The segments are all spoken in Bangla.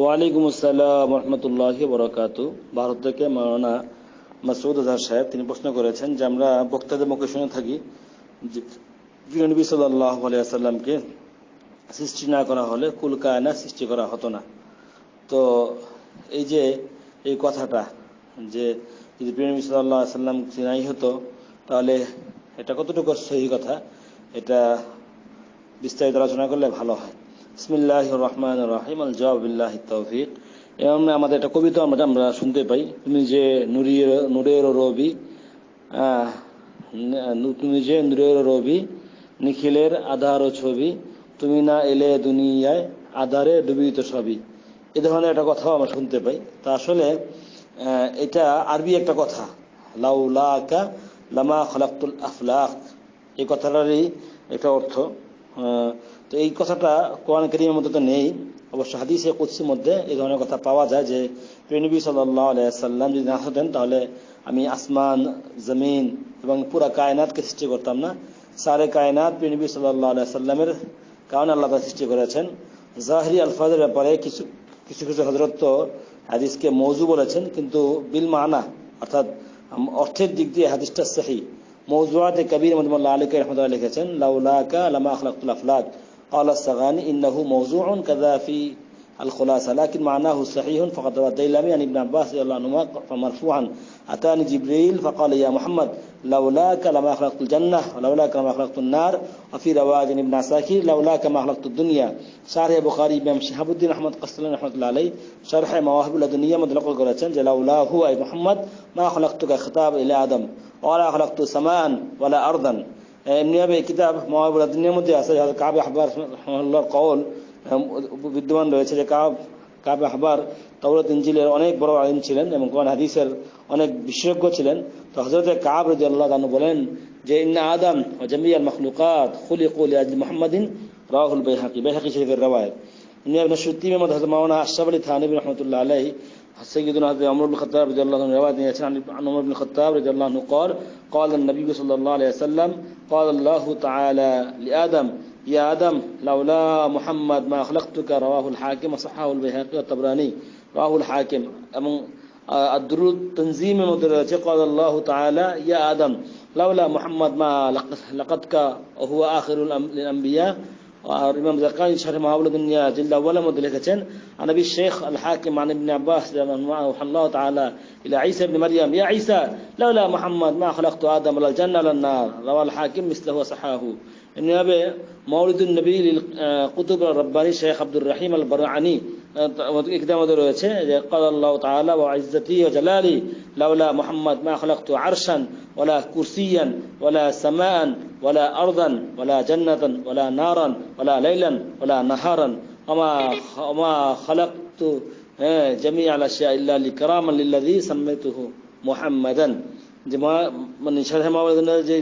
ওয়ালাইকুম আসসালাম রহমতুল্লাহি বরকাতু। ভারত থেকে মাওলানা মাসউদ আজহার সাহেব তিনি প্রশ্ন করেছেন যে আমরা বক্তাদের মুখে শুনে থাকি যে প্রিয় নবী সাল্লাল্লাহু আলাইহি ওয়াসাল্লামকে সৃষ্টি না করা হলে কুল কায়নাত সৃষ্টি করা হতো না। তো এই যে এই কথাটা যে যদি প্রিয় নবী সাল্লাল্লাহু আলাইহি ওয়াসাল্লাম নাই হতো তাহলে এটা কতটুকু সহি কথা, এটা বিস্তারিত আলোচনা করলে ভালো হয়। বিসমিল্লাহির রহমানির রহিম, আল জাওয়াব বিল্লাহিত তৌফিক। এবং আমাদের একটা কবিতা আমরা শুনতে পাই, তুমি যে নূরের রবি, তুমি যে নূরের রবি, নিখিলের আধার ও ছবি, তুমি না এলে দুনিয়ায় আধারে ডুবিত সবই। এ ধরনের একটা কথাও আমরা শুনতে পাই। তা আসলে এটা আরবি একটা কথা, লাউলাকা লামা খালাকতুল আফলাক, এই কথাটারই একটা অর্থ। তো এই কথাটা কোরআন কারীমের মধ্যে তো নেই, অবশ্য হাদিসে কুদসির মধ্যে এই ধরনের কথা পাওয়া যায় যে প্রিয় নবী সাল্লাল্লাহু আলাইহি ওয়াসাল্লাম যদি না হতেন তাহলে আমি আসমান, জমিন এবং পুরা কায়নাতকে সৃষ্টি করতাম না। সারে কায়নাত প্রিয় নবী সাল্লাল্লাহু আলাইহি ওয়াসাল্লামের কারণে আল্লাহ তাআলা সৃষ্টি করেছেন। জাহিরি আলফাজের ব্যাপারে কিছু কিছু হযরত তো হাদিসকে মওযু বলেছেন, কিন্তু বিল মানা অর্থাৎ অর্থের দিক দিয়ে হাদিসটা সহিহ। মওযুআতে কবীর মুহাম্মদ আলী রাহমাতুল্লাহ লিখেছেন, লাউলাকা লামা খালাকতুল আফলাক قال السغاني إنه موضوع كذا في الخلاصة لكن معناه صحيح. فقد روى الديلمي عن ابن عباس رضي الله عنهما مرفوعا أتاني جبريل فقال يا محمد لولاك لما خلقت الجنة ولولاك لما خلقت النار. وفي رواية ابن عساكر لولاك ما خلقت الدنيا. شرح بخاري بن شهاب الدين أحمد قسطلاني رحمة الله عليه شرح مواهب اللدنية مدلق করেছেন যে لولاه أي محمد ما خلقتك خطاب إلى آدم ولا خلقت سماء ولا أرضا. এমনিভাবে এই কিতাব মাওয়াহিবুল লাদুনিয়ার মধ্যে আছে কাব আহবার রাহিমাহুল্লাহর কওল বিদ্যমান রয়েছে যে কাব আহবার তাওরাত ইনজিলের অনেক বড় আলিম ছিলেন এবং কোরআন হাদিসের অনেক বিশেষজ্ঞ ছিলেন। তো হযরত কাব রাদিয়াল্লাহু আনহু বলেন যে ইন্না আদম ওয়া জামিআল মাখলুকাত খুলিকু লিআজলি মুহাম্মাদিন, রাওয়াহুল বাইহাকি, বাইহাকি শরীফের রওয়ায়াত। ইবনে শুত্তিমের মধ্যে হযরত মাওলানা আশরাফ আলী থানভী রাহমাতুল্লাহ আলাইহি سيدنا عمر بن الخطاب رضي الله عنه رواية عن عمر بن الخطاب رضي الله عنه قال قال النبي صلى الله عليه وسلم قال الله تعالى لآدم يا آدم لولا محمد ما خلقتك. رواه الحاكم وصححه البيهقي والطبراني. رواه الحاكم. الدروب تنظيم مدرجة قال الله تعالى يا آدم لولا محمد ما لقتك وهو آخر الأنبياء. আর ইমাম জাকারি শরহ মাওয়াহিবুল দুনিয়া জিলদ আউয়ালের মধ্যে লিখেছেন নবী শেখ আল হাকিম আন ইবনে আব্বাস রাদিয়াল্লাহু তাআলা ইলা ঈসা ইবনে মারইয়াম ইয়া ঈসা লাউলা মুহাম্মদ মা খালাকতু আদম ওয়াল জান্নাহ ওয়ান নার। রাওয়াল হাকিম মিসলাহু ওয়া সাহাহু। এভাবে মাওলিদুন নবী লিল কুতুব রাব্বানি শেখ আব্দুর রহিম আল বারআনি ইকদামে রয়েছে যে قال الله تعالى وعزتي وجلالي لولا محمد ما خلقت عرشا ولا كرسيا ولا سماء ولا أرضا ولا جنة ولا نارا ولا ليلا ولا نهارا وما خلقت جميع الأشياء إلا لكراما للذي سميته محمدا. যে মানে শারহে মাওলানা যে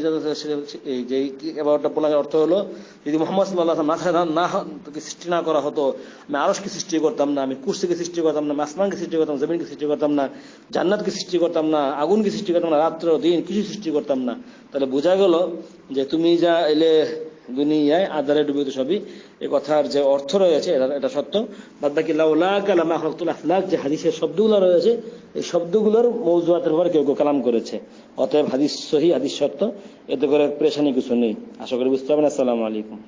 বলার অর্থ হলো যদি মুহাম্মদ সাল্লাল্লাহু আলাইহি ওয়াসাল্লাম না সৃষ্টি না করা হতো আমি আরশকে সৃষ্টি করতাম না, আমি কুরসিকে সৃষ্টি করতাম না, আসমানকে সৃষ্টি করতাম, জমিনকে সৃষ্টি করতাম না, জান্নাতকে সৃষ্টি করতাম না, আগুনকে সৃষ্টি করতাম না, রাত্র দিন কিছু সৃষ্টি করতাম না। তাহলে বোঝা গেল যে তুমি যা এলে দুনিয়ায় আধারে ডুবিত সবই, এই কথার যে অর্থ রয়েছে এটা সত্য। বাদ বাকি লাউলাকা লামা খালাকতুল আফলাক যে হাদিসের শব্দগুলো রয়েছে এই শব্দগুলোর মওযুআতের উপর কেউ কেউ কালাম করেছে। অতএব হাদিস সহিহ, হাদিস সত্য, এতে করে পেরেশানি কিছু নেই। আশা করি বুঝতে পারবেন। আসসালামু আলাইকুম।